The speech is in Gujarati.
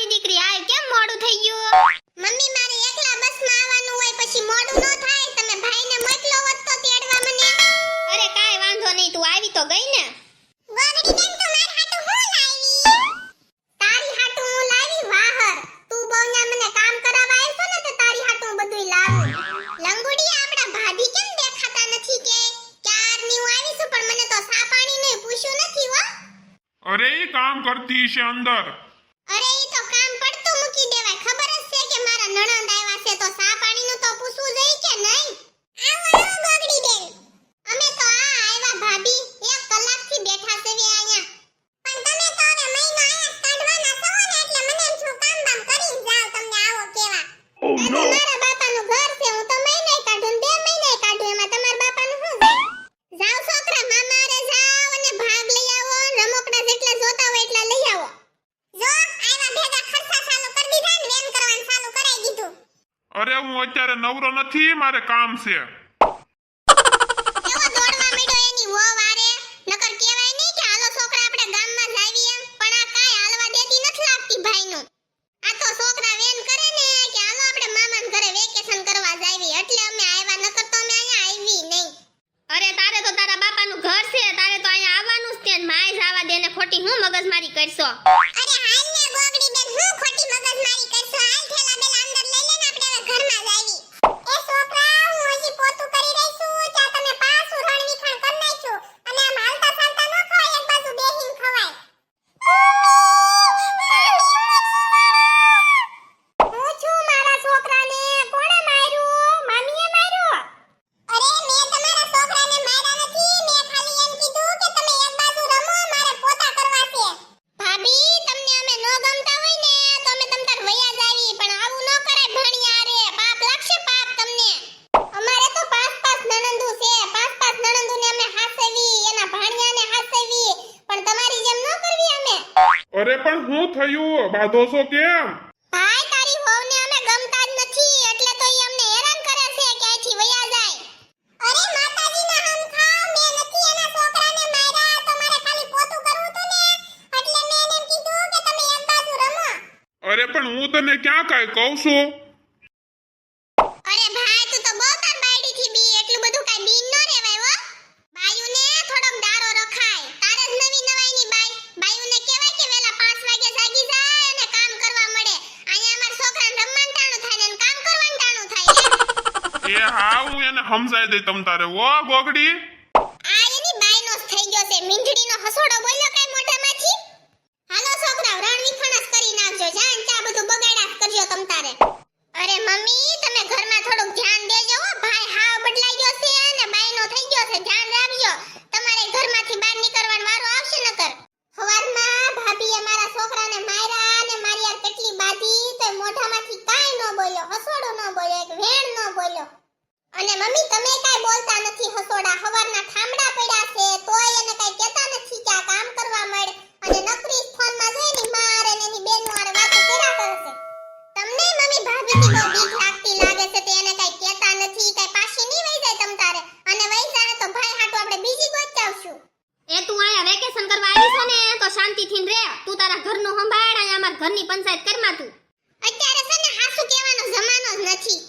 મારી દીકરી આય કેમ મોડું થઈ ગયું? મમ્મી મારે એકલા બસમાં આવવાનું હોય પછી મોડું ન થાય. તમે ભાઈને મોકલો હોત તો તેડવા મને. અરે કાઈ વાંધો નહીં તું આવી તો ગઈ ને. ગોગડી બેન તો માર હાટુ હું લાવી? તારી હાટુ હું લાવી વાહર. તું બહુના મને કામ કરાવવા આવ્યો ને તો તારી હાટુ હું બધુંય લાવું. લંગુડી આપડા ભાભી કેમ દેખાતા નથી કે? ક્યારની હું આવી છું પણ મને તો સા પાણી નહીં પૂછ્યું નથી હો. અરે એ કામ કરતી છે અંદર. અરે ઈ તો કામ પડતું મૂકી દેવાય. ખબર જ છે કે મારા નણંદ આવ્યા છે તો સા પાણીનું તો પૂછવું જોઈએ કે નહીં? આવો આવો ગોગડી બેન. અમે તો આવ્યા ભાભી. 1 કલાકથી બેઠા છે વે અહીંયા. પણ તમે તો હવે મહિનો આયા કાઢવાના છો ને એટલે મને એમ છું કામ બામ કરીને જાવ તમને આવો કેવા. Oh no. મારા બાપાનું ઘર છે હું તો મહિને કાઢું ને 2 મહિને કાઢું એમાં તમારા બાપાનું શું જાય? જાવ છોકરા મામા રે જાવ અને ભાગ લઈ આવો. રમકડા જેટલા જોતા હોય એટલા લઈ આવો. જો આવા ભેગા ખર્ચા ચાલુ કરી દીધા ને વેન કરવાનું ચાલુ કરાઈ દીધું. અરે હું અત્યારે નવરો નથી, મારે કામ છે. એવો દોડવા માંડ્યો એની વહુ વારે. નકર કહેવાય નહીં કે હાલો છોકરા આપણે ગામમાં જાવી એમ. પણ આ કાઈ હાલવા દેતી નથી લાગતી ભાઈનું. આ તો છોકરા વેન કરે ને કે હાલો આપણે મામાના ઘરે વેકેશન કરવા જાવી એટલે અમે આવ્યા. નકર તો અમે અહીંયા આવી નહીં. અરે તારે તો તારા બાપાનું ઘર છે, તારે તો અહીંયા આવવાનું જ છે. માય જાવા દે ને ખોટી હું મગજમારી કરશો? અરે હાલ ને ગોગડી બેન હું ખોટી મગજમારી કરશો? હાલ થેલા બેલા અંદર લઈ લેને આપણે હવે ઘરમાં જાવી. એ છોકરા હું હજી પોતું કરી રહી છું ત્યાં તમે પાછું રણવીખણ કરી નાખ્યું. અને આમ હાલતા ચાલતા ન ખવાય, એક બાજુ બેહીન ખવાય. હું છું મારા છોકરાને કોણે માર્યું? મામીએ માર્યું? અરે મેં તમારા છોકરાને માર્યા નથી. મેં ખાલી એમ કીધું કે તમે એક બાજુ રમો, મારે પોતા કરવા છે. ભાભી તમને અમે ન ગમતા હોય ને તો અમે તમ તાર વયા જાવી પણ આવું ન કરાય ભણિયા રે. પાપ લાગશે પાપ તમને. અમારે તો 5 નણંદુ છે. 5 નણંદુને અમે હાસવી, એના ભાણિયાને હાસવી. પણ તમારી જેમ ન કરવી અમે. અરે પણ હું થયું? બાધો છો કેમ? ભાઈ તારી વહુને અમે ગમતા જ નથી એટલે તો ઈ અમને હેરાન કરે છે કે અહીંથી વયા જાય. અરે માતાજીના હમખા મેં નથી એના છોકરાને માર્યા. તો મારે ખાલી પોતું કરવું હતું ને એટલે મેં એને એમ કીધું કે તમે એક બાજુ રમો. અરે પણ હું તને ક્યાં કાંઈ કહું છું? અરે ભાઈ તું તો બહુ તાર બાયડીથી બી. એટલું બધું કાઈ બીન ન રહેવાય હો. બાયુને થોડોક ડારો રખાય. તારે જ નવી નવાઈની બાઈ. બાયુને કહેવાય કે વેલા 5 વાગે જાગી જાય અને કામ કરવા મળે. અહીંયા અમાર છોકરાને રમવાનું ટાણું થાય ને એને કામ કરવાનું ટાણું થાય. એ હા હું એને સમજાઈ દઈ તમ તારે. ઓ ગોગડી આ એની બાઈનો જ થઈ ગયો છે. મીંઢડીનો હસોડો બોલ્યો કાઈ મોઢામાંથી. હાલો છોકરાઓ રણવીખણ જ કરી નાખજો. જાન ચા બધું બગાડા કરજો તમ તારે. અરે મમ્મી તમે ઘરમાં થોડુંક ધ્યાન દેજો હો. ભાઈ હાવ બદલાઈ ગયો છે અને બાઈનો થઈ ગયો છે. ધ્યાન રાખજો. તમારે ઘરમાંથી બહાર નીકળવાનો વારો આવશે નકર. સવારમાં ભાભીએ મારા છોકરાને માર્યા અને મારી યાર કેટલી બાધી તો મોઢામાંથી કાઈ ન બોલ્યો, હસોડો ન બોલ્યો, એક વેણ ન બોલ્યો. અને મમ્મી તમે કાઈ બોલતા નથી હસોડા. હવારના ઠામડા પડ્યા છે તોય એને કાઈ કહેતા નથી કે આ કામ કરવા મળ. અને નકરી ફોનમાં જોઈને માર અને એની બેન વાળે વાતો કર્યા કરે છે. તમને મમ્મી ભાભીથી બહુ બીક લાગતી લાગે છે. તે એને કાઈ કહેતા નથી. કાઈ પાછી નહીં વઈ જાય તમ તારે. અને વઈ જાય તો ભાઈ હાટુ આપણે બીજી ગોચાવશું. એ તું આયા વેકેશન કરવા આવી છો ને તો શાંતિથી રહે. તું તારા ઘરનું સંભાળ. આયા અમાર ઘરની પંચાયત કરમાં તું. અત્યારે છે ને હાસુ કહેવાનો જમાનો જ નથી.